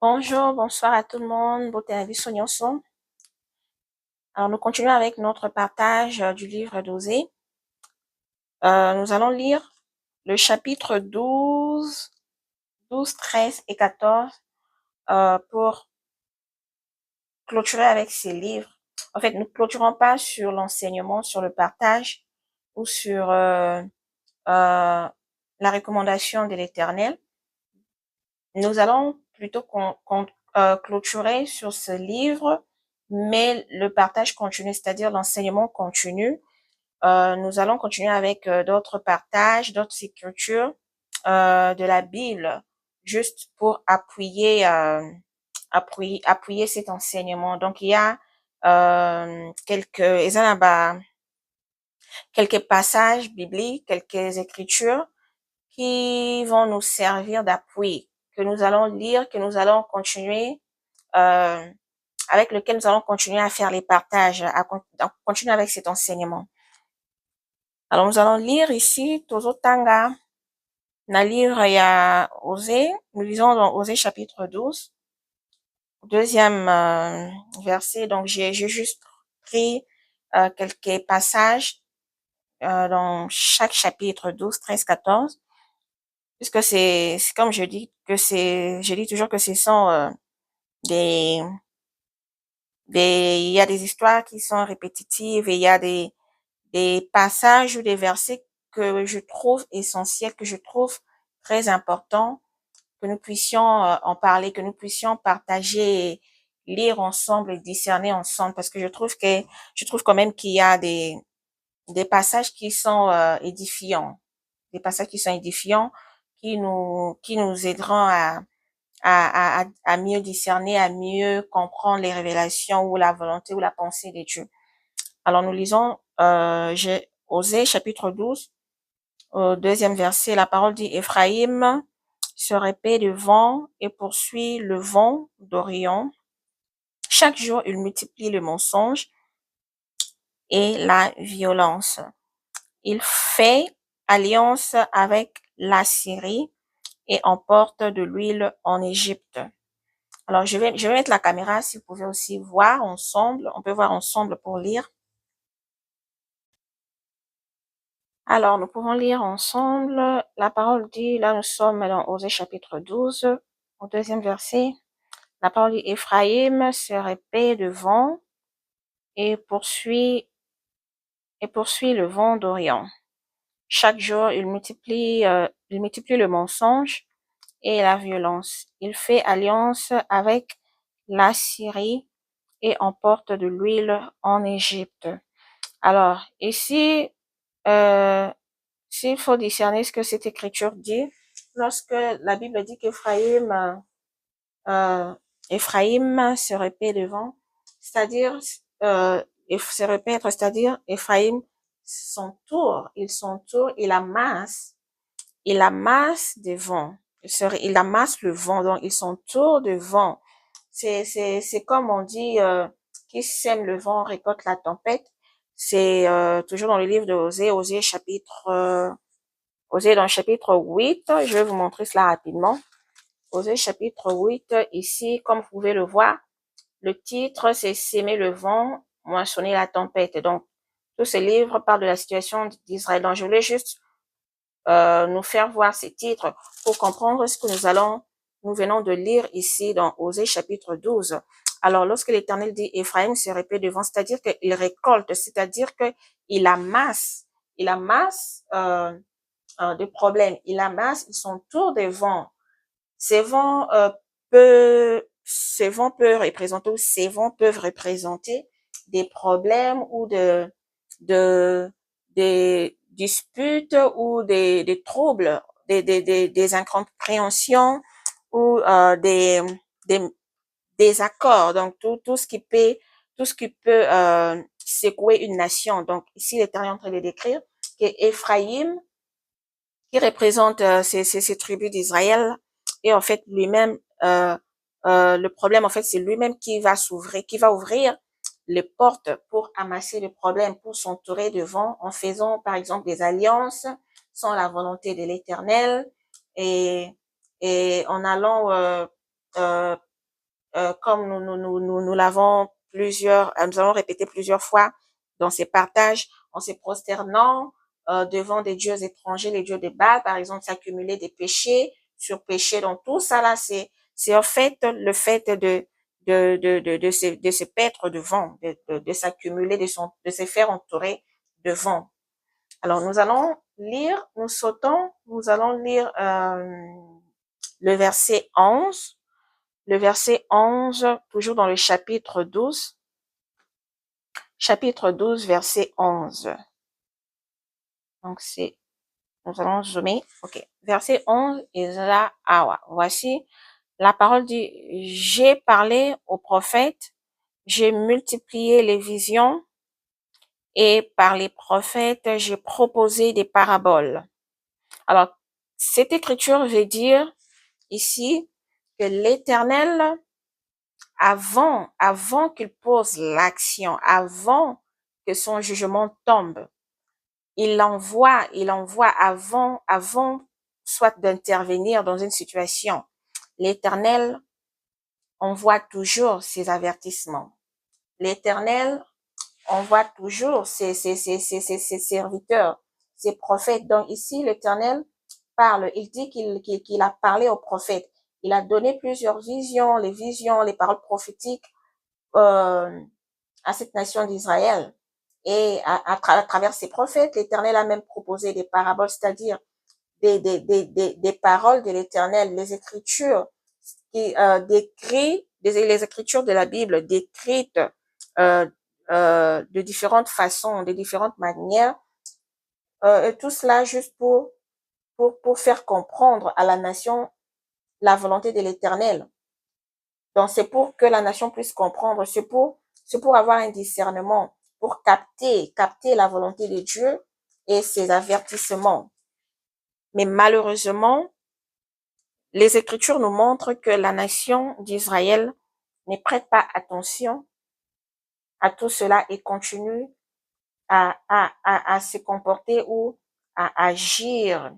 Bonjour, bonsoir à tout le monde. Botenabi Sognonson. Alors, nous continuons avec notre partage du livre d'Osée. Nous allons lire le chapitre 12, 13 et 14 pour clôturer avec ces livres. En fait, nous ne clôturons pas sur l'enseignement, sur le partage ou sur la recommandation de l'Éternel. Nous allons plutôt clôturer sur ce livre, mais le partage continue, c'est-à-dire l'enseignement continue. Nous allons continuer avec d'autres partages, d'autres écritures de la Bible, juste pour appuyer cet enseignement. Donc, il y a quelques passages bibliques, quelques écritures qui vont nous servir d'appui, que nous allons lire, que nous allons continuer, avec lequel nous allons continuer à faire les partages, à continuer avec cet enseignement. Alors, nous allons lire ici, Tozotanga, na lire, il y a Osée, nous lisons dans Osée chapitre 12, deuxième verset, donc j'ai juste pris quelques passages dans chaque chapitre 12, 13, 14, puisque c'est comme je dis toujours que ce sont des, il y a des histoires qui sont répétitives et il y a des passages ou des versets que je trouve essentiels, que je trouve très importants, que nous puissions en parler, que nous puissions partager, lire ensemble et discerner ensemble, parce que je trouve quand même qu'il y a des passages qui sont édifiants, des passages qui sont édifiants, qui nous aideront à mieux discerner, à mieux comprendre les révélations ou la volonté ou la pensée de Dieu. Alors nous lisons j'ai Osée chapitre 12, au deuxième verset, la parole dit: Éphraïm se répand de vent et poursuit le vent d'Orient. Chaque jour, il multiplie le mensonge et la violence. Il fait alliance avec la Syrie et emporte de l'huile en Égypte. Alors, je vais mettre la caméra, si vous pouvez aussi voir ensemble. On peut voir ensemble pour lire. Alors, nous pouvons lire ensemble. La parole dit, là nous sommes dans Osée chapitre 12, au deuxième verset. La parole dit: Éphraïm se répand de vent et poursuit le vent d'Orient. Chaque jour, il multiplie le mensonge et la violence. Il fait alliance avec la Syrie et emporte de l'huile en Égypte. Alors, ici, s'il faut discerner ce que cette écriture dit, lorsque la Bible dit qu'Éphraïm se répand devant, c'est-à-dire se répète, c'est-à-dire Éphraïm il amasse des vents, il amasse le vent, donc il s'entoure de vent. C'est comme on dit, qui sème le vent récolte la tempête. C'est toujours dans le livre de Osée, Osée dans le chapitre 8, je vais vous montrer cela rapidement. Osée chapitre 8, ici, comme vous pouvez le voir, le titre c'est S'aimer le vent, moissonner la tempête. Donc, tout ce livre parle de la situation d'Israël. Donc, je voulais juste nous faire voir ces titres pour comprendre ce que nous venons de lire ici dans Osée chapitre 12. Alors, lorsque l'Éternel dit Éphraïm se répand devant, c'est-à-dire qu'il récolte, c'est-à-dire qu'il amasse des problèmes, il s'entoure des vents. Ces vents peuvent représenter, ou ces vents peuvent représenter des problèmes ou des disputes ou des troubles, des incompréhensions ou des accords. Donc tout ce qui peut secouer une nation. Donc ici l'Éternel est en train de décrire que Éphraïm, qui représente ces tribus d'Israël, et en fait lui-même le problème en fait c'est lui-même qui va ouvrir les portes pour amasser le problème, pour s'entourer de vent en faisant par exemple des alliances sans la volonté de l'Éternel et en allant comme nous l'avons nous allons répéter plusieurs fois dans ces partages, en se prosternant devant des dieux étrangers, les dieux de Baal, par exemple, s'accumuler des péchés sur péchés. Donc tout ça là, c'est en fait le fait de se paître devant, de s'accumuler, de se faire entourer devant. Alors nous allons lire, nous allons lire le verset 11. Le verset 11, toujours dans le chapitre 12. Chapitre 12, verset 11. Donc nous allons zoomer. Ok. Verset 11 est là. Voici, la parole dit, j'ai parlé aux prophètes, j'ai multiplié les visions, et par les prophètes, j'ai proposé des paraboles. Alors, cette écriture veut dire ici que l'Éternel, avant qu'il pose l'action, avant que son jugement tombe, il envoie avant soit d'intervenir dans une situation. L'Éternel envoie toujours ses avertissements. L'Éternel envoie toujours ses serviteurs, ses prophètes. Donc ici, l'Éternel parle. Il dit qu'il a parlé aux prophètes. Il a donné plusieurs visions, les paroles prophétiques à cette nation d'Israël. Et à travers ces prophètes, l'Éternel a même proposé des paraboles, c'est-à-dire des paroles de l'Éternel, les Écritures qui les Écritures de la Bible décrites de différentes façons, de différentes manières, et tout cela juste pour faire comprendre à la nation la volonté de l'Éternel. Donc c'est pour que la nation puisse comprendre, c'est pour avoir un discernement, pour capter la volonté de Dieu et ses avertissements. Mais malheureusement, les Écritures nous montrent que la nation d'Israël ne prête pas attention à tout cela et continue à se comporter ou à agir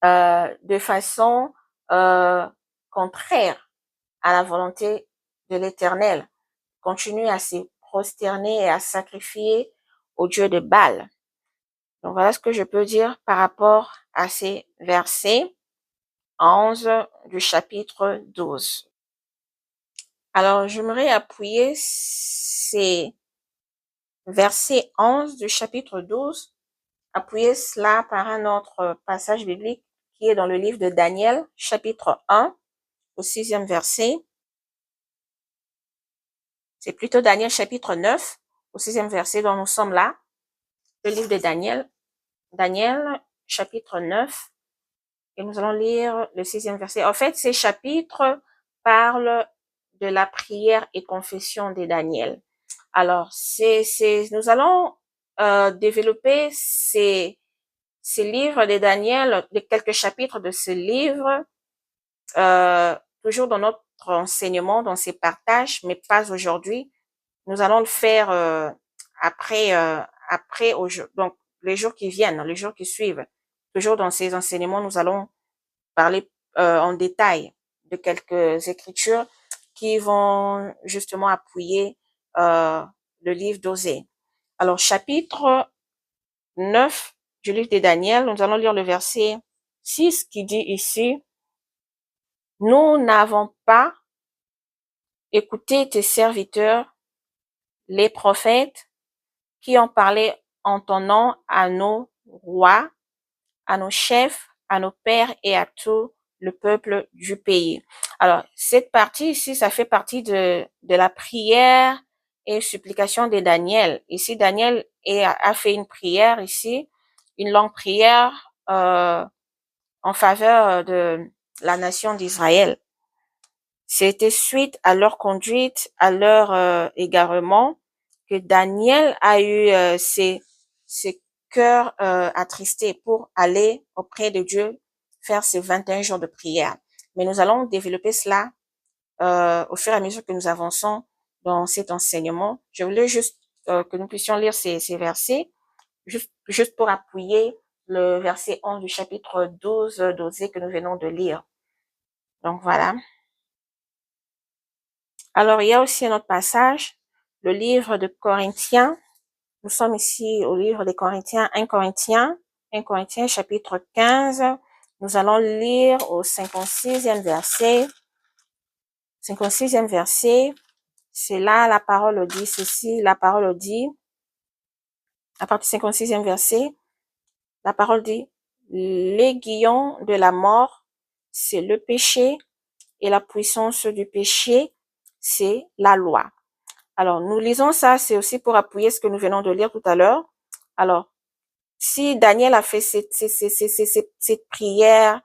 de façon contraire à la volonté de l'Éternel, continue à se prosterner et à sacrifier au Dieu de Baal. Donc voilà ce que je peux dire par rapport à ces versets 11 du chapitre 12. Alors j'aimerais appuyer ces versets 11 du chapitre 12, appuyer cela par un autre passage biblique qui est dans le livre de Daniel, chapitre 1, au 6e verset. C'est plutôt Daniel, chapitre 9, au 6e verset dont nous sommes là. Le livre de Daniel, chapitre 9, et nous allons lire le 6e verset. En fait, ces chapitres parlent de la prière et confession de Daniel. Alors, nous allons développer ces livres de Daniel, quelques chapitres de ce livre, toujours dans notre enseignement, dans ces partages, mais pas aujourd'hui. Nous allons le faire après, donc les jours qui viennent, les jours qui suivent. Toujours dans ces enseignements, nous allons parler en détail de quelques écritures qui vont justement appuyer le livre d'Osée. Alors, chapitre 9 du livre de Daniel, nous allons lire le verset 6 qui dit ici, « Nous n'avons pas écouté tes serviteurs, les prophètes, qui ont parlé en ton nom à nos rois, à nos chefs, à nos pères et à tout le peuple du pays. » Alors, cette partie ici, ça fait partie de la prière et supplication de Daniel. Ici, Daniel a fait une prière ici, une longue prière en faveur de la nation d'Israël. C'était suite à leur conduite, à leur égarement, que Daniel a eu ses cœurs attristés pour aller auprès de Dieu faire ces 21 jours de prière. Mais nous allons développer cela au fur et à mesure que nous avançons dans cet enseignement. Je voulais juste que nous puissions lire ces versets, juste pour appuyer le verset 11 du chapitre 12 d'Osée que nous venons de lire. Donc voilà. Alors, il y a aussi un autre passage, le livre de Corinthiens. Nous sommes ici au livre des Corinthiens, 1 Corinthiens, 1 Corinthiens chapitre 15. Nous allons lire au 56e verset. 56e verset, c'est là la parole dit ceci, la parole dit, à partir du 56e verset, la parole dit, l'aiguillon de la mort, c'est le péché, et la puissance du péché, c'est la loi. Alors, nous lisons ça, c'est aussi pour appuyer ce que nous venons de lire tout à l'heure. Alors, si Daniel a fait cette prière,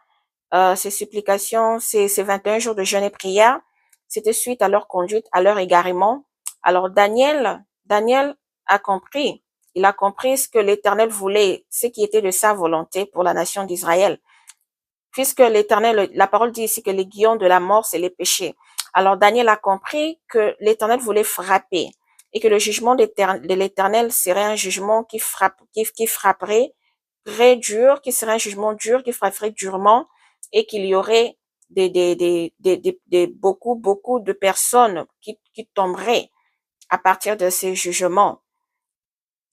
ces supplications, ces 21 jours de jeûne et prière, c'était suite à leur conduite, à leur égarement. Alors, Daniel a compris. Il a compris ce que l'Éternel voulait, ce qui était de sa volonté pour la nation d'Israël. Puisque l'Éternel, la parole dit ici que les guillons de la mort, c'est les péchés. Alors Daniel a compris que l'Éternel voulait frapper et que le jugement de l'Éternel serait un jugement qui frapperait très dur, qui serait un jugement dur, qui frapperait durement et qu'il y aurait beaucoup de personnes qui tomberaient à partir de ces jugements.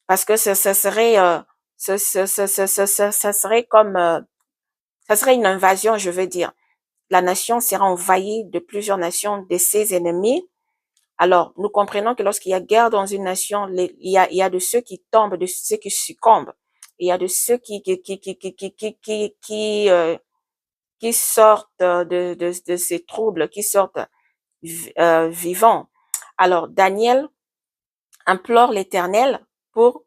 Parce que ce serait, ça serait comme, ça serait une invasion, je veux dire. La nation sera envahie de plusieurs nations de ses ennemis. Alors, nous comprenons que lorsqu'il y a guerre dans une nation, il y a de ceux qui tombent, de ceux qui succombent. Il y a de ceux qui sortent de ces troubles, qui sortent vivants. Alors, Daniel implore l'Éternel pour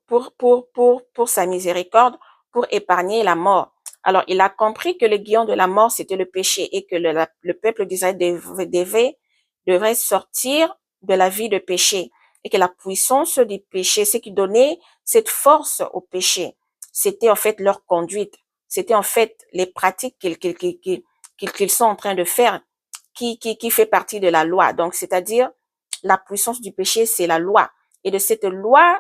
sa miséricorde, pour épargner la mort. Alors, il a compris que le guillon de la mort, c'était le péché et que le peuple d'Israël devrait sortir de la vie de péché et que la puissance du péché, ce qui donnait cette force au péché, c'était en fait leur conduite, c'était en fait les pratiques qu'ils sont en train de faire qui fait partie de la loi. Donc, c'est-à-dire, la puissance du péché, c'est la loi. Et de cette loi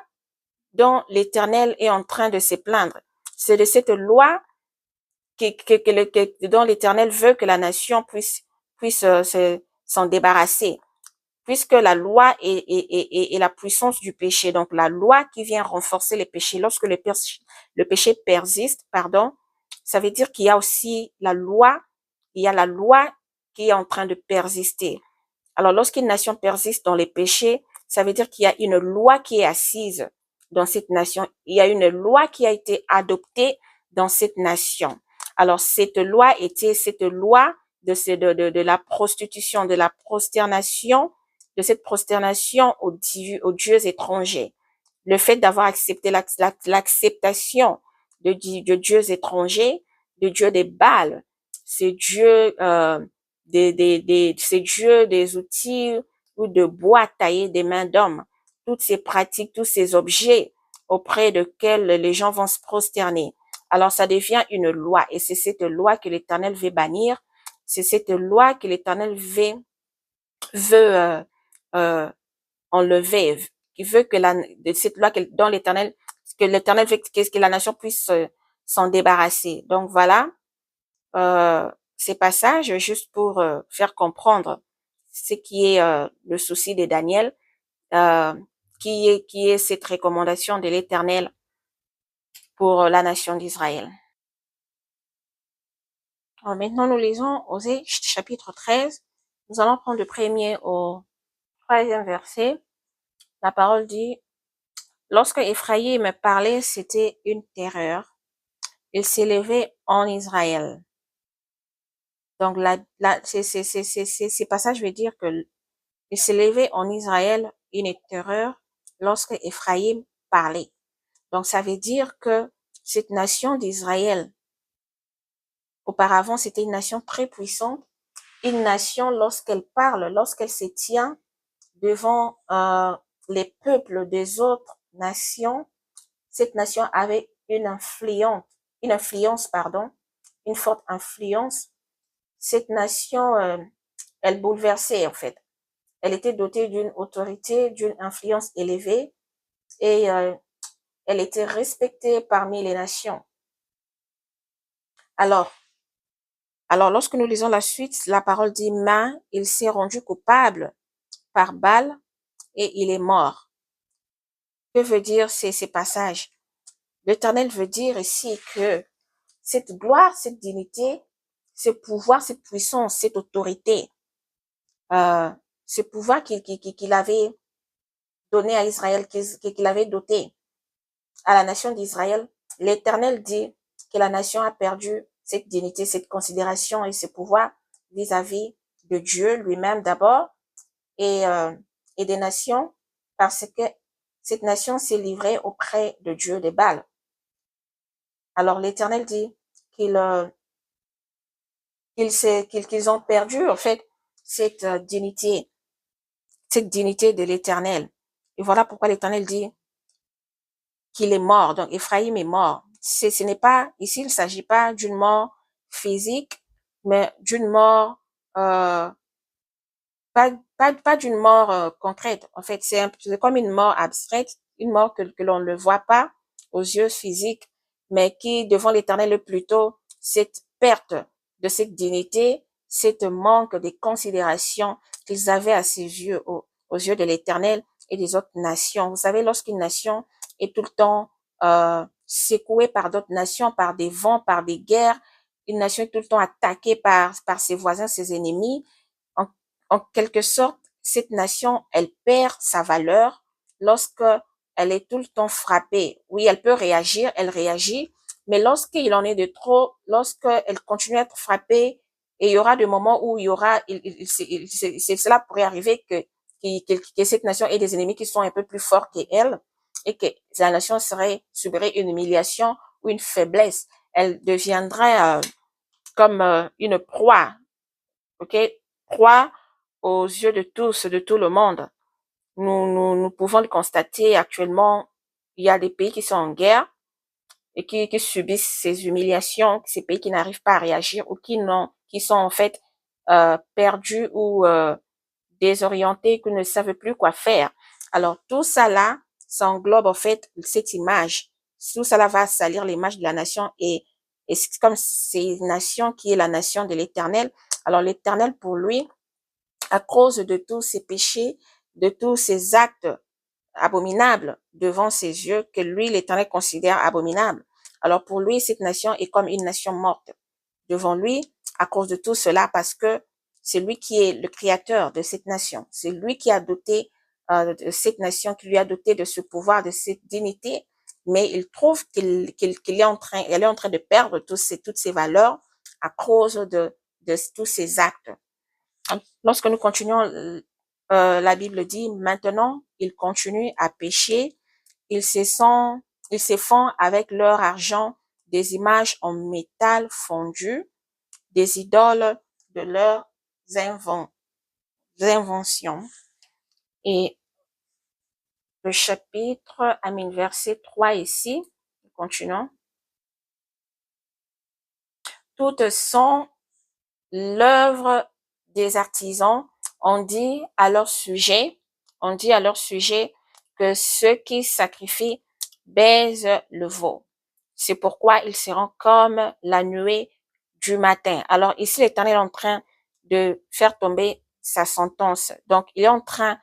dont l'Éternel est en train de se plaindre. C'est de cette loi dont l'Éternel veut que la nation puisse s'en débarrasser. Puisque la loi est la puissance du péché. Donc, la loi qui vient renforcer les péchés. Lorsque le péché persiste, ça veut dire qu'il y a aussi la loi qui est en train de persister. Alors, lorsqu'une nation persiste dans les péchés, ça veut dire qu'il y a une loi qui est assise dans cette nation. Il y a une loi qui a été adoptée dans cette nation. Alors, cette loi était cette loi de la prostitution, de la prosternation, de cette prosternation aux dieux étrangers. Le fait d'avoir accepté l'acceptation de dieux étrangers, de dieux des Baals, ces dieux ces dieux des outils ou de bois taillés des mains d'hommes, toutes ces pratiques, tous ces objets auprès desquels les gens vont se prosterner. Alors ça devient une loi et c'est cette loi que l'Éternel veut bannir, c'est cette loi que l'Éternel veut enlever, qui veut que cette loi dont l'Éternel veut que la nation puisse s'en débarrasser. Donc voilà, ces passages juste pour faire comprendre ce qui est le souci de Daniel, euh, qui est cette recommandation de l'Éternel pour la nation d'Israël. Maintenant, nous lisons Osée chapitre 13. Nous allons prendre le premier au 3e verset. La parole dit, lorsque Ephraïm me parlait, c'était une terreur. Il s'élevait en Israël. Donc, ces passages veulent dire que il s'élevait en Israël une terreur lorsque Ephraïm parlait. Donc, ça veut dire que cette nation d'Israël, auparavant, c'était une nation très puissante. Une nation, lorsqu'elle parle, lorsqu'elle se tient devant les peuples des autres nations, cette nation avait une forte influence. Cette nation, elle bouleversait en fait. Elle était dotée d'une autorité, d'une influence élevée et elle était respectée parmi les nations. Alors, lorsque nous lisons la suite, la parole dit, mais il s'est rendu coupable par balle et il est mort. Que veut dire ces passages? L'Éternel veut dire ici que cette gloire, cette dignité, ce pouvoir, cette puissance, cette autorité, euh, ce pouvoir qu'il avait donné à Israël, qu'il avait doté à la nation d'Israël, l'Éternel dit que la nation a perdu cette dignité, cette considération et ce pouvoir vis-à-vis de Dieu lui-même d'abord et des nations parce que cette nation s'est livrée auprès de Dieu des Baals. Alors l'Éternel dit qu'ils ont perdu en fait cette dignité de l'Éternel. Et voilà pourquoi l'Éternel dit qu'il est mort. Donc Éphraïm est mort. Ce n'est pas ici, il ne s'agit pas d'une mort physique, mais d'une mort pas d'une mort concrète. En fait, c'est comme une mort abstraite, une mort que l'on ne voit pas aux yeux physiques, mais qui, devant l'Éternel, plutôt cette perte de cette dignité, cette manque de considération qu'ils avaient à ses yeux, aux yeux de l'Éternel et des autres nations. Vous savez, lorsqu'une nation est tout le temps secouée par d'autres nations, par des vents, par des guerres, une nation est tout le temps attaquée par ses voisins, ses ennemis, en quelque sorte, cette nation, elle perd sa valeur lorsque elle est tout le temps frappée. Oui, elle peut réagir, elle réagit, mais lorsqu'il en est de trop, lorsqu'elle continue à être frappée, et il y aura des moments où il y aura, cela pourrait arriver que cette nation ait des ennemis qui sont un peu plus forts qu'elle, et que la nation subirait une humiliation ou une faiblesse. Elle deviendrait comme une proie, ok, proie aux yeux de tous, de tout le monde. Nous pouvons le constater actuellement. Il y a des pays qui sont en guerre et qui subissent ces humiliations, ces pays qui n'arrivent pas à réagir ou qui sont en fait perdus ou désorientés, qui ne savent plus quoi faire. Alors tout ça là, ça englobe en fait cette image. Tout ça là va salir l'image de la nation et c'est comme c'est une nation qui est la nation de l'Éternel. Alors l'Éternel pour lui, à cause de tous ces péchés, de tous ces actes abominables devant ses yeux que lui, l'Éternel, considère abominables. Alors pour lui, cette nation est comme une nation morte devant lui à cause de tout cela parce que c'est lui qui est le créateur de cette nation. C'est lui qui a doté de cette nation, qui lui a doté de ce pouvoir, de cette dignité, mais il trouve qu'elle est en train de perdre toutes ces valeurs à cause de tous ces actes. Lorsque nous continuons, la Bible dit, maintenant, ils continuent à pécher, ils se font avec leur argent des images en métal fondu, des idoles de leurs inventions. Et le chapitre, verset 3 ici, continuons. Toutes sont l'œuvre des artisans. On dit à leur sujet que ceux qui sacrifient baisent le veau. C'est pourquoi ils seront comme la nuée du matin. Alors ici, l'Éternel est en train de faire tomber sa sentence. Donc, il est en train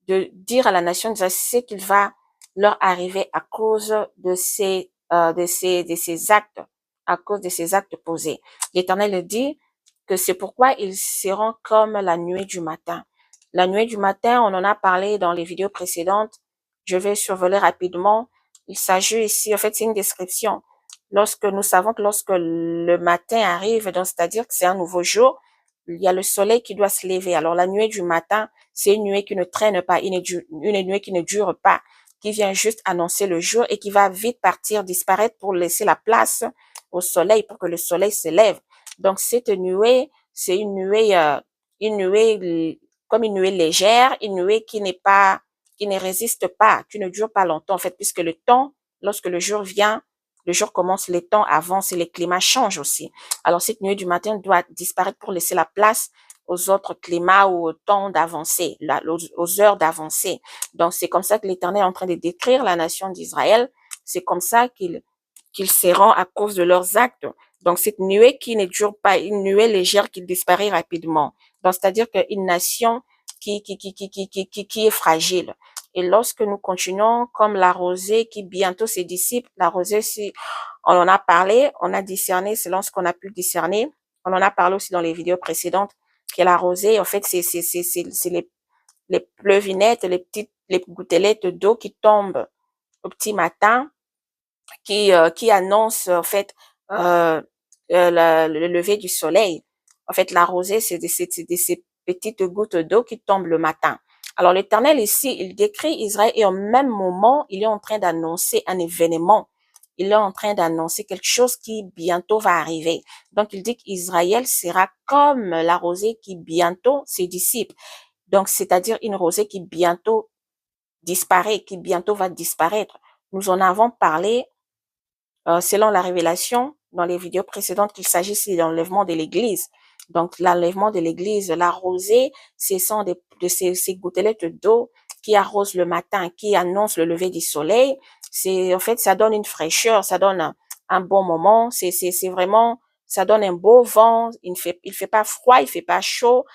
de dire à la nation d'Israël ce qu'il va leur arriver à cause de ces actes, à cause de ces actes posés. L'Éternel dit que c'est pourquoi ils seront comme la nuée du matin. La nuée du matin, on en a parlé dans les vidéos précédentes. Je vais survoler rapidement. Il s'agit ici, en fait, c'est une description. Nous savons que lorsque le matin arrive, donc c'est-à-dire que c'est un nouveau jour, il y a le soleil qui doit se lever. Alors la nuée du matin, c'est une nuée qui ne traîne pas, une nuée qui ne dure pas, qui vient juste annoncer le jour et qui va vite partir, disparaître pour laisser la place au soleil, pour que le soleil se lève. Donc cette nuée, c'est une nuée comme une nuée légère, une nuée qui ne résiste pas, qui ne dure pas longtemps en fait, puisque le temps, lorsque le jour vient, le jour commence, les temps avancent et les climats changent aussi. Alors cette nuée du matin doit disparaître pour laisser la place aux autres climats ou au temps d'avancer, aux heures d'avancer. Donc c'est comme ça que l'Éternel est en train de décrire la nation d'Israël. C'est comme ça qu'ils seront à cause de leurs actes. Donc cette nuée qui ne dure pas, une nuée légère qui disparaît rapidement. Donc c'est-à-dire qu'une nation qui est fragile. Et lorsque nous continuons comme la rosée qui bientôt se dissipe, la rosée, si on en a parlé, on a discerné selon ce qu'on a pu discerner. On en a parlé aussi dans les vidéos précédentes, que la rosée, en fait, c'est les pleuvinettes, les gouttelettes d'eau qui tombent au petit matin, qui annoncent, en fait, euh, le lever du soleil. En fait, la rosée, c'est ces petites gouttes d'eau qui tombent le matin. Alors, l'Éternel ici, il décrit Israël et au même moment, il est en train d'annoncer un événement. Il est en train d'annoncer quelque chose qui bientôt va arriver. Donc, il dit qu'Israël sera comme la rosée qui bientôt se dissipe. Donc, c'est-à-dire une rosée qui bientôt disparaît, qui bientôt va disparaître. Nous en avons parlé selon la révélation dans les vidéos précédentes qu'il s'agisse de l'enlèvement de l'Église. Donc, l'enlèvement de l'Église, la rosée, ce sont ces gouttelettes d'eau qui arrosent le matin, qui annoncent le lever du soleil. En fait, ça donne une fraîcheur, ça donne un bon moment. C'est vraiment, ça donne un beau vent. Il fait pas froid, il fait pas chaud.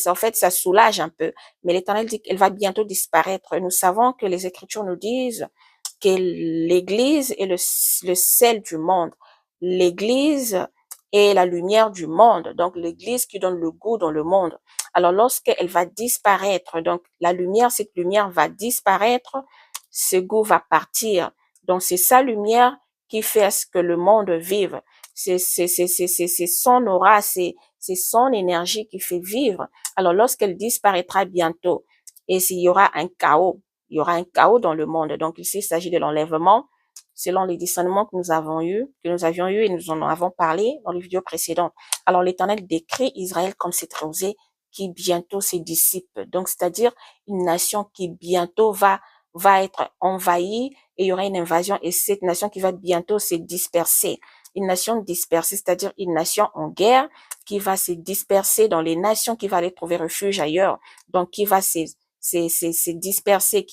En fait, ça soulage un peu. Mais l'Éternel dit qu'elle va bientôt disparaître. Nous savons que les Écritures nous disent que l'Église est le sel du monde. L'Église est la lumière du monde. Donc, l'Église qui donne le goût dans le monde. Alors, lorsqu'elle va disparaître, donc cette lumière va disparaître, ce goût va partir. Donc, c'est sa lumière qui fait à ce que le monde vive. C'est son aura, c'est son énergie qui fait vivre. Alors, lorsqu'elle disparaîtra bientôt, et s'il y aura un chaos, il y aura un chaos dans le monde. Donc ici, il s'agit de l'enlèvement selon les discernements que nous avions eu et nous en avons parlé dans les vidéos précédentes. Alors l'Éternel décrit Israël comme cette rosée qui bientôt se dissipe. Donc c'est-à-dire une nation qui bientôt va être envahie et il y aura une invasion et cette nation qui va bientôt se disperser. Une nation dispersée, c'est-à-dire une nation en guerre qui va se disperser dans les nations, qui va aller trouver refuge ailleurs. Donc qui va se disperser,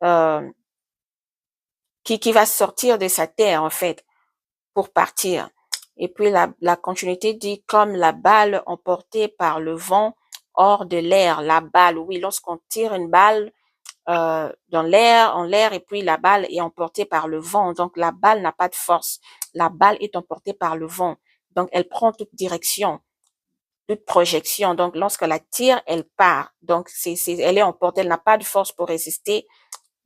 euh, qui va sortir de sa terre, en fait, pour partir. Et puis, la continuité dit, comme la balle emportée par le vent hors de l'air. La balle, oui, lorsqu'on tire une balle, en l'air, et puis la balle est emportée par le vent. Donc, la balle n'a pas de force. La balle est emportée par le vent. Donc, elle prend toute direction, toute projection. Donc, lorsque la tire, elle part. Donc, elle est emportée, elle n'a pas de force pour résister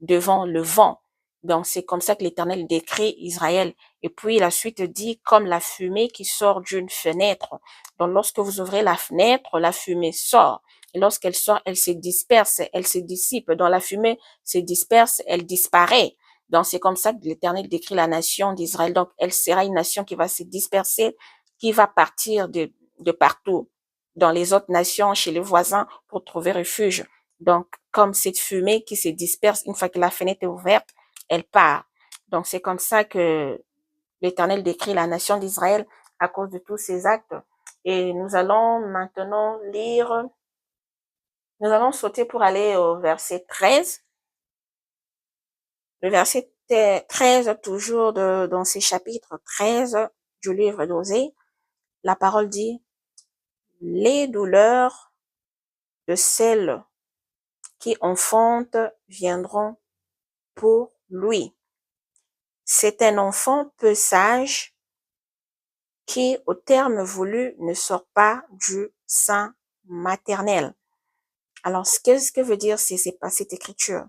devant le vent. Donc, c'est comme ça que l'Éternel décrit Israël. Et puis, la suite dit, comme la fumée qui sort d'une fenêtre. Donc, lorsque vous ouvrez la fenêtre, la fumée sort. Et lorsqu'elle sort, elle se disperse, elle se dissipe. Donc, la fumée se disperse, elle disparaît. Donc, c'est comme ça que l'Éternel décrit la nation d'Israël. Donc, elle sera une nation qui va se disperser, qui va partir de partout, dans les autres nations, chez les voisins, pour trouver refuge. Donc, comme cette fumée qui se disperse une fois que la fenêtre est ouverte, elle part. Donc, c'est comme ça que l'Éternel décrit la nation d'Israël à cause de tous ces actes. Et nous allons maintenant nous allons sauter pour aller au verset 13. Le verset 13, toujours dans ces chapitres 13 du livre d'Osée, la parole dit, les douleurs de celles qui enfantent viendront pour lui. C'est un enfant peu sage qui, au terme voulu, ne sort pas du sein maternel. Alors, ce que veut dire c'est pas cette écriture?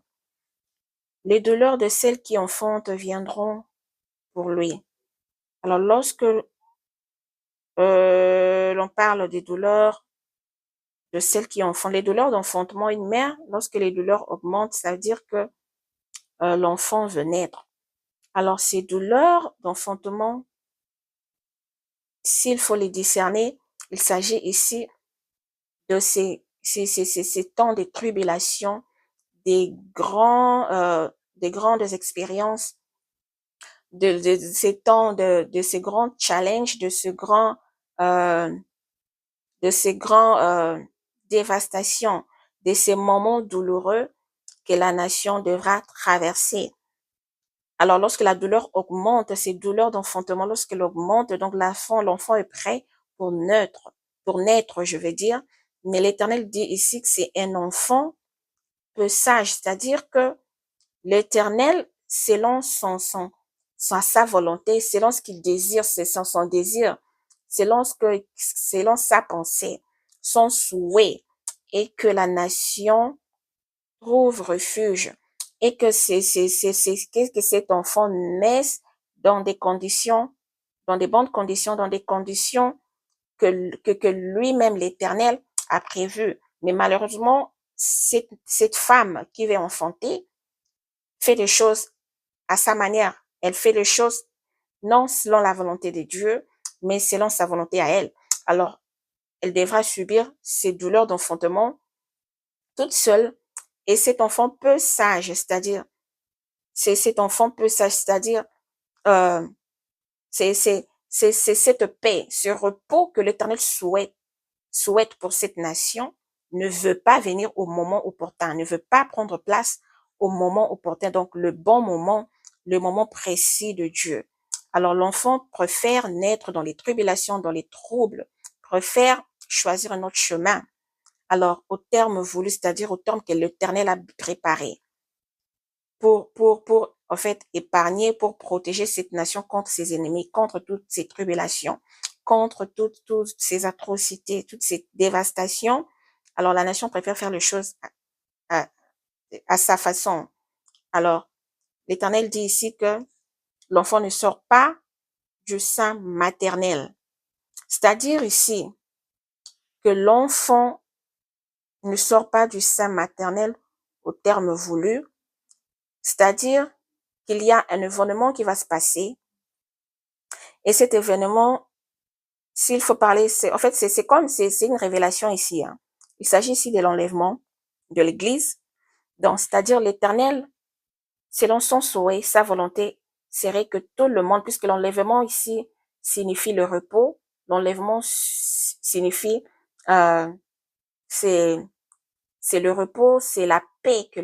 Les douleurs de celles qui enfantent viendront pour lui. Alors, lorsque l'on parle des douleurs de celles qui enfantent, les douleurs d'enfantement, une mère, lorsque les douleurs augmentent, ça veut dire que l'enfant veut naître. Alors, ces douleurs d'enfantement, s'il faut les discerner, il s'agit ici de ces temps de tribulation, des grandes expériences, de ces temps de ces grands challenges, euh, de ces grands dévastations, de ces moments douloureux que la nation devra traverser. Alors, lorsque la douleur augmente, ces douleurs d'enfantement, lorsqu'elle augmente, donc l'enfant est prêt pour naître, je veux dire. Mais l'Éternel dit ici que c'est un enfant peu sage, c'est-à-dire que l'Éternel, selon sa volonté, selon ce qu'il désire, c'est son désir, selon sa pensée, son souhait, et que la nation trouve refuge, et que que cet enfant naisse dans des conditions, dans des bonnes conditions, dans des conditions que lui-même, l'Éternel, a prévues. Mais malheureusement, cette femme qui va enfanter fait les choses à sa manière. Elle fait les choses non selon la volonté de Dieu, mais selon sa volonté à elle. Alors, elle devra subir ces douleurs d'enfantement toute seule. Et cet enfant peu sage, c'est-à-dire, cet enfant peu sage, c'est-à-dire, euh, c'est cette paix, ce repos que l'Éternel souhaite pour cette nation, ne veut pas venir au moment opportun, ne veut pas prendre place au moment opportun, donc le bon moment, le moment précis de Dieu. Alors l'enfant préfère naître dans les tribulations, dans les troubles, préfère choisir un autre chemin. Alors au terme voulu, c'est-à-dire au terme que l'Éternel a préparé pour en fait épargner, pour protéger cette nation contre ses ennemis, contre toutes ces tribulations, contre toutes ces atrocités, toutes ces dévastations. Alors la nation préfère faire les choses à, à sa façon. Alors l'Éternel dit ici que l'enfant ne sort pas du sein maternel. C'est-à-dire ici que l'enfant ne sort pas du sein maternel au terme voulu, c'est-à-dire qu'il y a un événement qui va se passer, et cet événement, s'il faut parler, c'est, en fait, c'est comme, c'est une révélation ici, hein. Il s'agit ici de l'enlèvement de l'Église. Donc, c'est-à-dire l'Éternel, selon son souhait, sa volonté, serait que tout le monde, puisque l'enlèvement ici signifie le repos, l'enlèvement signifie, euh, c'est, c'est le repos, c'est la paix que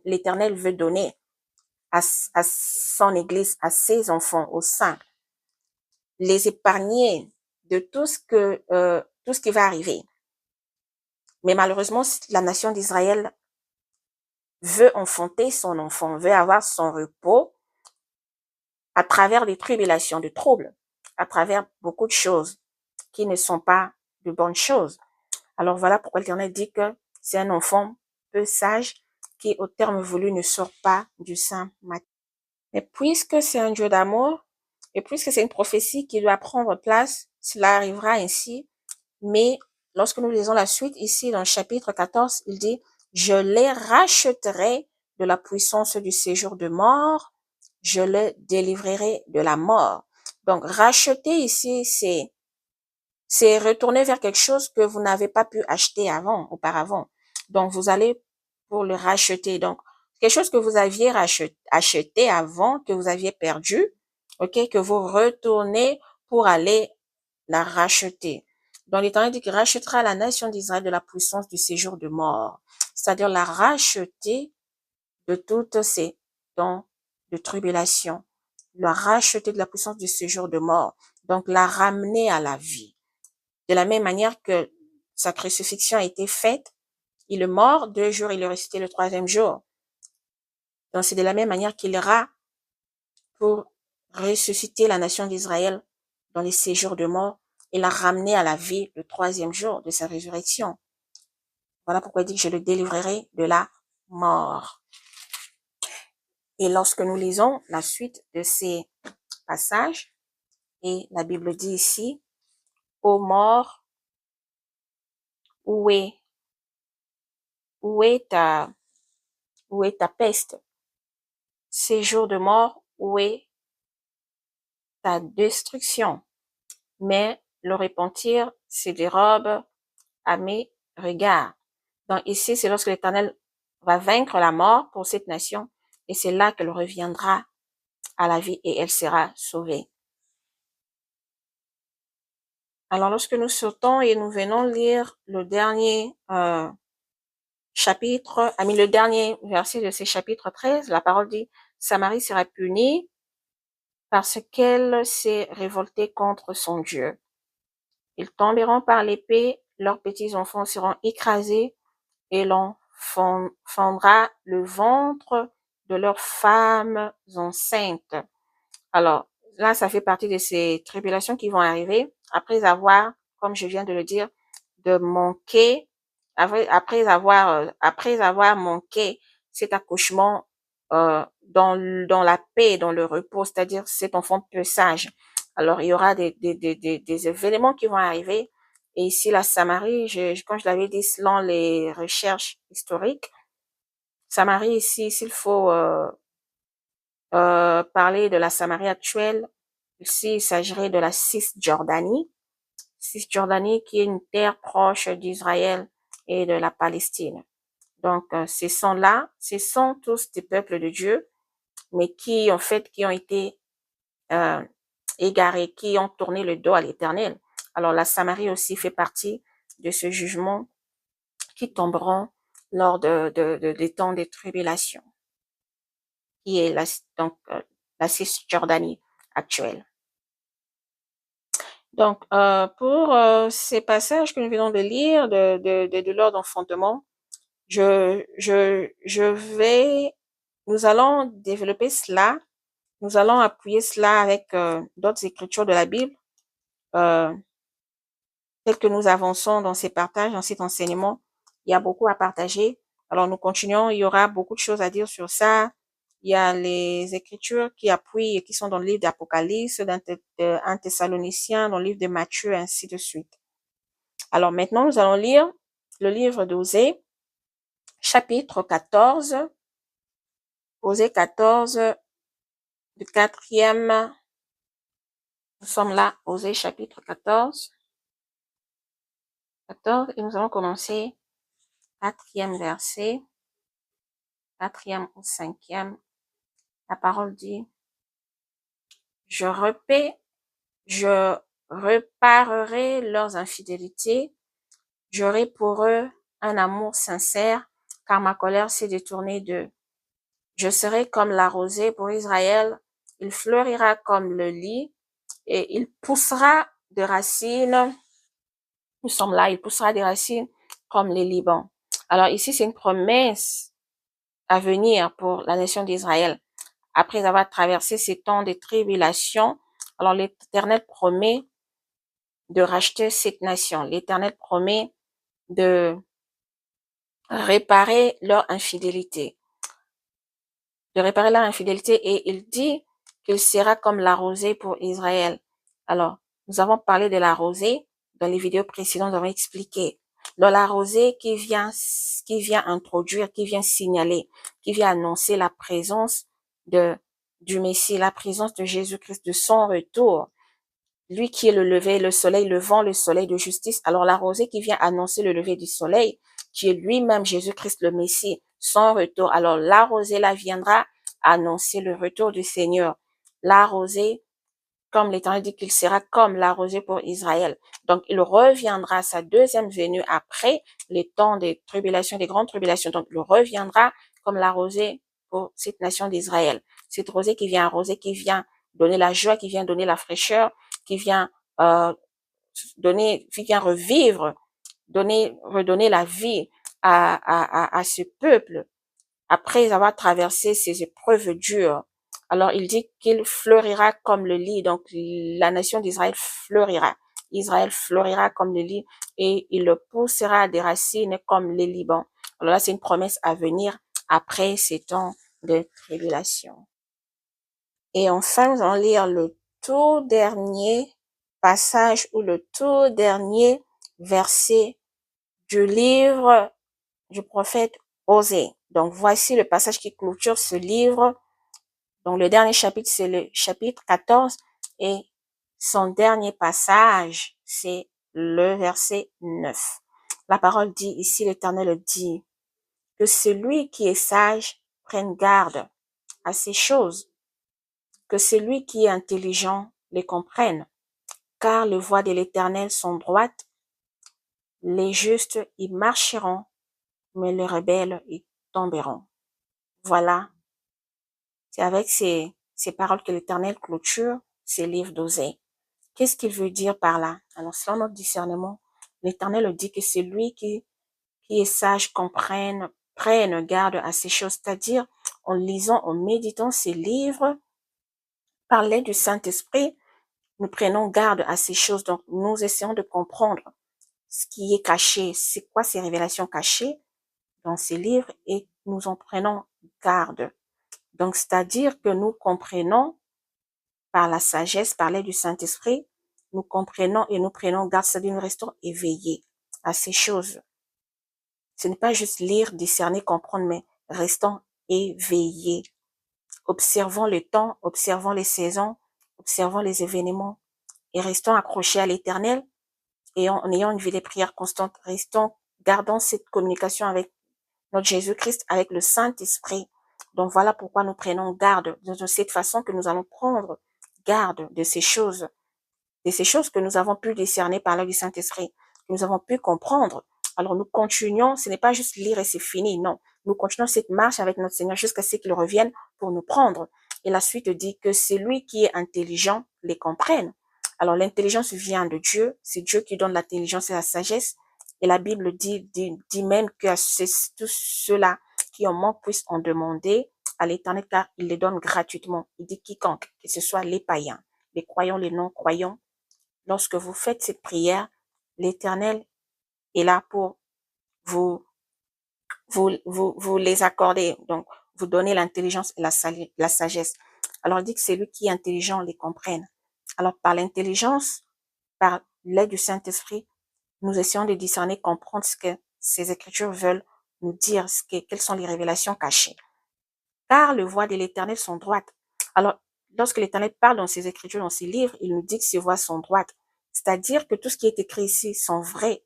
l'Éternel veut donner à son Église, à ses enfants, aux saints, les épargner de tout ce qui va arriver. Mais malheureusement, la nation d'Israël veut enfanter son enfant, veut avoir son repos à travers des tribulations, des troubles, à travers beaucoup de choses qui ne sont pas de bonnes choses. Alors voilà pourquoi l'Éternel dit que c'est un enfant peu sage qui, au terme voulu, ne sort pas du sein maternel. Mais puisque c'est un Dieu d'amour, et puisque c'est une prophétie qui doit prendre place, cela arrivera ainsi. Mais lorsque nous lisons la suite, ici dans le chapitre 14, il dit, je les rachèterai de la puissance du séjour de mort, je les délivrerai de la mort. Donc, racheter ici, c'est retourner vers quelque chose que vous n'avez pas pu acheter auparavant. Donc, vous allez pour le racheter. Donc, quelque chose que vous aviez acheté avant, que vous aviez perdu, ok, que vous retournez pour aller la racheter. Donc, l'Éternel dit qu'il rachètera la nation d'Israël de la puissance du séjour de mort. C'est-à-dire la racheter de toutes ces dons de tribulation. La racheter de la puissance du séjour de mort. Donc, la ramener à la vie. De la même manière que sa crucifixion a été faite, il est mort 2 jours, il est ressuscité le 3e jour. Donc, c'est de la même manière qu'il ira pour ressusciter la nation d'Israël dans les séjours de mort et la ramener à la vie le 3e jour de sa résurrection. Voilà pourquoi il dit que je le délivrerai de la mort. Et lorsque nous lisons la suite de ces passages, et la Bible dit ici, ô mort, où est, où est ta, où est ta peste? Séjour de mort, où est ta destruction? Mais le repentir se dérobe à mes regards. Donc ici, c'est lorsque l'Éternel va vaincre la mort pour cette nation, et c'est là qu'elle reviendra à la vie et elle sera sauvée. Alors lorsque nous sautons et nous venons lire le dernier chapitre, le dernier verset de ce chapitre 13, la parole dit, Samarie sera punie parce qu'elle s'est révoltée contre son Dieu. Ils tomberont par l'épée, leurs petits-enfants seront écrasés et l'on fendra le ventre de leurs femmes enceintes. Alors, là, ça fait partie de ces tribulations qui vont arriver après avoir, comme je viens de le dire, de manquer, après avoir manqué cet accouchement dans la paix, dans le repos, c'est-à-dire cet enfant peu sage. Alors, il y aura des événements qui vont arriver. Et ici, la Samarie, comme je l'avais dit, selon les recherches historiques, Samarie ici, s'il faut parler de la Samarie actuelle, ici, il s'agirait de la Cisjordanie. Cisjordanie qui est une terre proche d'Israël et de la Palestine. Donc, ce sont tous des peuples de Dieu, mais qui, en fait, qui ont été euh, égarés, qui ont tourné le dos à l'Éternel. Alors, la Samarie aussi fait partie de ce jugement qui tomberont lors des temps des tribulations, qui est la Cisjordanie actuelle. Donc, pour ces passages que nous venons de lire de l'ordre d'enfantement, nous allons développer cela, nous allons appuyer cela avec d'autres écritures de la Bible, telles que nous avançons dans ces partages, dans cet enseignement. Il y a beaucoup à partager. Alors, nous continuons, il y aura beaucoup de choses à dire sur ça. Il y a les écritures qui appuient et qui sont dans le livre d'Apocalypse, dans 1 Thessaloniciens, dans le livre de Matthieu, ainsi de suite. Alors maintenant, nous allons lire le livre d'Osée, chapitre 14, Osée 14, du 4e, nous sommes là, Osée chapitre 14, et nous allons commencer 4e verset, 4e ou 5e. La parole dit, je réparerai leurs infidélités, j'aurai pour eux un amour sincère, car ma colère s'est détournée d'eux. Je serai comme la rosée pour Israël, il fleurira comme le lit et il poussera des racines. Nous sommes là, il poussera des racines comme les Libans. Alors ici, c'est une promesse à venir pour la nation d'Israël. Après avoir traversé ces temps de tribulation, alors l'Éternel promet de racheter cette nation. L'Éternel promet de réparer leur infidélité. Et il dit qu'il sera comme la rosée pour Israël. Alors, nous avons parlé de la rosée dans les vidéos précédentes, nous avons expliqué. Dans la rosée qui vient introduire, qui vient signaler, qui vient annoncer la présence du Messie, la présence de Jésus-Christ, de son retour. Lui qui est le lever, le soleil, le vent, le soleil de justice. Alors la rosée qui vient annoncer le lever du soleil, qui est lui-même Jésus-Christ le Messie, son retour. Alors la rosée là viendra annoncer le retour du Seigneur. La rosée, comme l'Éternel dit qu'il sera comme la rosée pour Israël. Donc il reviendra, sa deuxième venue après les temps des tribulations, des grandes tribulations. Donc il reviendra comme la rosée pour cette nation d'Israël. Cette rosée qui vient donner la joie, qui vient donner la fraîcheur, qui vient qui vient revivre, redonner la vie à ce peuple après avoir traversé ces épreuves dures. Alors il dit qu'il fleurira comme le lit, donc la nation d'Israël fleurira. Israël fleurira comme le lit et il le poussera des racines comme les Libans. Alors là, c'est une promesse à venir après ces temps de tribulation. Et enfin, nous allons lire le tout dernier passage ou le tout dernier verset du livre du prophète Osée. Donc, voici le passage qui clôture ce livre. Donc, le dernier chapitre, c'est le chapitre 14 et son dernier passage, c'est le verset 9. La parole dit, ici l'Éternel dit, que celui qui est sage prenne garde à ces choses, que celui qui est intelligent les comprenne, car les voies de l'Éternel sont droites, les justes y marcheront, mais les rebelles y tomberont. Voilà, c'est avec ces paroles que l'Éternel clôture ces livres d'Osée. Qu'est-ce qu'il veut dire par là? Alors, selon notre discernement, l'Éternel dit que c'est lui qui est sage, prenne garde à ces choses, c'est-à-dire en lisant, en méditant ces livres, par l'aide du Saint-Esprit, nous prenons garde à ces choses. Donc, nous essayons de comprendre ce qui est caché, c'est quoi ces révélations cachées dans ces livres et nous en prenons garde. Donc, c'est-à-dire que nous comprenons par la sagesse, par l'aide du Saint-Esprit, nous comprenons et nous prenons garde, c'est-à-dire nous restons éveillés à ces choses. Ce n'est pas juste lire, discerner, comprendre, mais restons éveillés. Observons le temps, observons les saisons, observons les événements et restons accrochés à l'Éternel et en ayant une vie de prière constante, gardons cette communication avec notre Jésus-Christ, avec le Saint-Esprit. Donc voilà pourquoi nous prenons garde de cette façon que nous allons prendre garde de ces choses que nous avons pu discerner par l'aide du Saint-Esprit, que nous avons pu comprendre. Alors nous continuons, ce n'est pas juste lire et c'est fini, non. Nous continuons cette marche avec notre Seigneur jusqu'à ce qu'il revienne pour nous prendre. Et la suite dit que celui qui est intelligent les comprenne. Alors l'intelligence vient de Dieu, c'est Dieu qui donne l'intelligence et la sagesse. Et la Bible dit même que tous ceux-là qui en manquent puissent en demander à l'Éternel car il les donne gratuitement. Il dit quiconque, que ce soit les païens, les croyants, les non-croyants, lorsque vous faites cette prière, l'Éternel est là pour vous les accorder. Donc, vous donner l'intelligence et la sagesse. Alors, il dit que c'est lui qui est intelligent les comprenne. Alors, par l'intelligence, par l'aide du Saint-Esprit, nous essayons de discerner, comprendre ce que ces Écritures veulent nous dire, quelles sont les révélations cachées. Car les voies de l'Éternel sont droites. Alors, lorsque l'Éternel parle dans ses Écritures, dans ses livres, il nous dit que ses voies sont droites. C'est-à-dire que tout ce qui est écrit ici sont vrais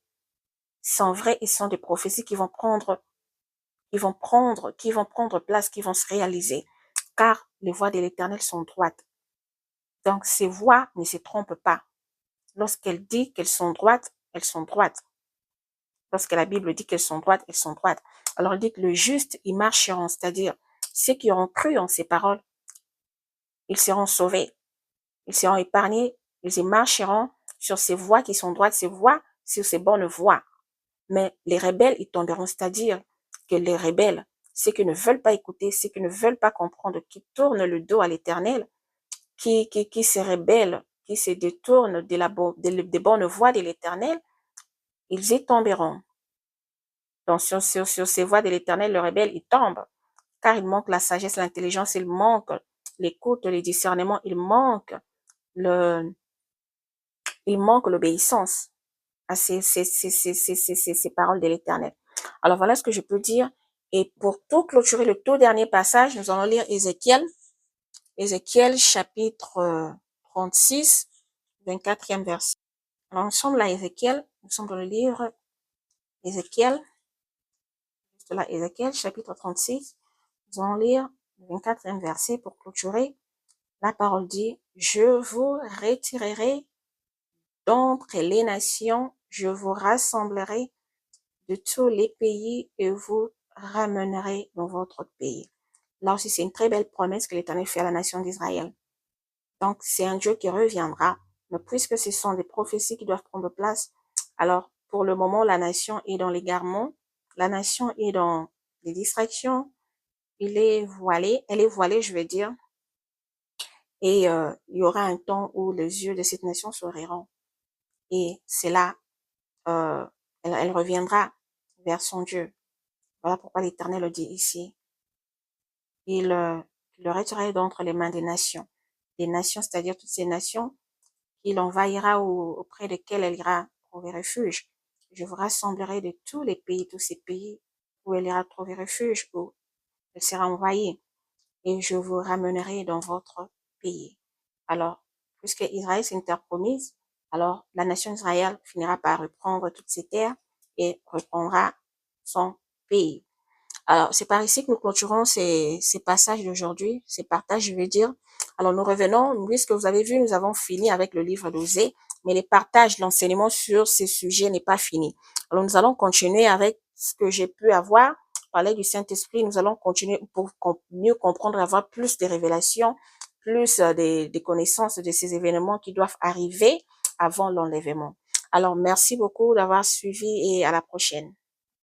et sont des prophéties qui vont prendre place, qui vont se réaliser. Car les voies de l'Éternel sont droites. Donc, ces voies ne se trompent pas. Lorsqu'elle dit qu'elles sont droites, elles sont droites. Lorsque la Bible dit qu'elles sont droites, elles sont droites. Alors, elle dit que le juste, ils marcheront, c'est-à-dire ceux qui auront cru en ces paroles, ils seront sauvés, ils seront épargnés, ils y marcheront sur ces voies qui sont droites, sur ces bonnes voies. Mais les rebelles, ils tomberont, c'est-à-dire que les rebelles, ceux qui ne veulent pas écouter, ceux qui ne veulent pas comprendre, qui tournent le dos à l'Éternel, qui se rebellent, qui se détournent des bonnes voies de l'Éternel, ils y tomberont. Donc sur ces voies de l'Éternel, le rebelle, il tombe, car il manque la sagesse, l'intelligence, il manque l'écoute, le discernement, il manque l'obéissance à ces paroles de l'Éternel. Alors voilà ce que je peux dire. Et pour tout clôturer le tout dernier passage, nous allons lire Ézéchiel chapitre 36, 24e verset. Alors ensemble à Ézéchiel, nous sommes dans le livre Ézéchiel, chapitre 36, nous allons lire le 24e verset pour clôturer. La parole dit, je vous retirerai d'entre les nations, je vous rassemblerai de tous les pays et vous ramènerai dans votre pays. Là aussi, c'est une très belle promesse que l'Éternel fait à la nation d'Israël. Donc, c'est un Dieu qui reviendra. Mais puisque ce sont des prophéties qui doivent prendre place, alors, pour le moment, la nation est dans l'égarement, la nation est dans les distractions, elle est voilée, je veux dire, et il y aura un temps où les yeux de cette nation s'ouvriront. Et c'est là, elle reviendra vers son Dieu. Voilà pourquoi l'Éternel le dit ici. Il le retirerait d'entre les mains des nations, c'est-à-dire toutes ces nations qu'il envahira auprès desquelles elle ira trouver refuge. Je vous rassemblerai de tous les pays, tous ces pays où elle ira trouver refuge, où elle sera envahie, et je vous ramènerai dans votre pays. Alors, puisque Israël s'est interpromise, alors la nation d'Israël finira par reprendre toutes ses terres et reprendra son pays. Alors, c'est par ici que nous clôturons ces passages d'aujourd'hui, ces partages, je veux dire. Alors, nous revenons, puisque vous avez vu, nous avons fini avec le livre d'Osée, mais les partages, l'enseignement sur ces sujets n'est pas fini. Alors, nous allons continuer avec ce que j'ai pu avoir, parler du Saint-Esprit. Nous allons continuer pour mieux comprendre, avoir plus de révélations, plus des connaissances de ces événements qui doivent arriver avant l'enlèvement. Alors, merci beaucoup d'avoir suivi et à la prochaine.